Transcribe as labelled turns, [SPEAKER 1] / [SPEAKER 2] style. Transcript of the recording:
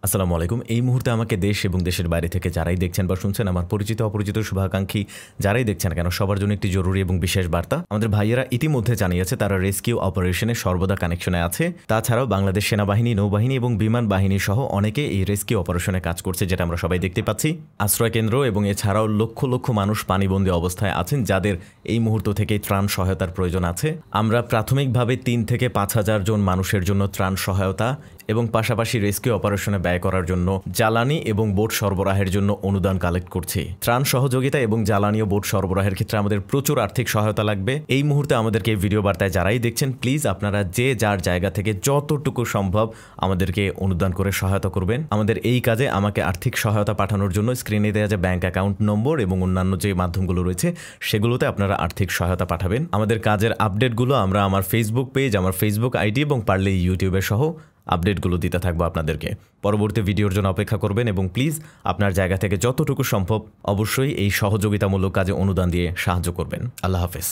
[SPEAKER 1] আসসালামু আলাইকুম। এই মুহূর্তে আমাকে দেশ এবং দেশের বাইরে থেকে যারাই দেখছেন বা শুনছেন, আমার পরিচিত অপরিচিত শুভাকাঙ্ক্ষী যারাই দেখছেন কেন, সবার জন্য একটি জরুরি এবং বিশেষ বার্তা। আমাদের ভাইয়েরা ইতিমধ্যে জানিয়েছে তারা রেস্কিউ অপারেশনে সর্বদা কানেকশনে আছে। তাছাড়াও বাংলাদেশ সেনাবাহিনী, নৌবাহিনী এবং বিমান বাহিনী সহ অনেকে এই রেস্কিউ অপারেশনে কাজ করছে, যেটা আমরা সবাই দেখতে পাচ্ছি। আশ্রয় কেন্দ্র এবং এছাড়াও লক্ষ লক্ষ মানুষ পানিবন্দী অবস্থায় আছেন, যাদের এই মুহূর্ত থেকে ত্রাণ সহায়তার প্রয়োজন আছে। আমরা প্রাথমিকভাবে 3 থেকে 5,000 জন মানুষের জন্য ত্রাণ সহায়তা এবং পাশাপাশি রেস্কিউ অপারেশনে ব্যয় করার জন্য জ্বালানি এবং বোট সরবরাহের জন্য অনুদান কালেক্ট করছি। ত্রাণ সহযোগিতা এবং জ্বালানি ও বোট সরবরাহের ক্ষেত্রে আমাদের প্রচুর আর্থিক সহায়তা লাগবে। এই মুহূর্তে আমাদেরকে ভিডিও বার্তায় যারাই দেখছেন, প্লিজ আপনারা যে যার জায়গা থেকে যতটুকু সম্ভব আমাদেরকে অনুদান করে সহায়তা করবেন। আমাদের এই কাজে আমাকে আর্থিক সহায়তা পাঠানোর জন্য স্ক্রিনে দেওয়া যে ব্যাংক অ্যাকাউন্ট নম্বর এবং অন্যান্য যে মাধ্যমগুলো রয়েছে সেগুলোতে আপনারা আর্থিক সহায়তা পাঠাবেন। আমাদের কাজের আপডেটগুলো আমরা আমার ফেসবুক পেজ, আমার ফেসবুক আইডি এবং পারলে ইউটিউবে সহ আপডেটগুলো দিতে থাকবো আপনাদেরকে। পরবর্তী ভিডিওর জন্য অপেক্ষা করবেন এবং প্লিজ আপনার জায়গা থেকে যতটুকু সম্ভব অবশ্যই এই সহযোগিতামূলক কাজে অনুদান দিয়ে সাহায্য করবেন। আল্লাহ হাফেজ।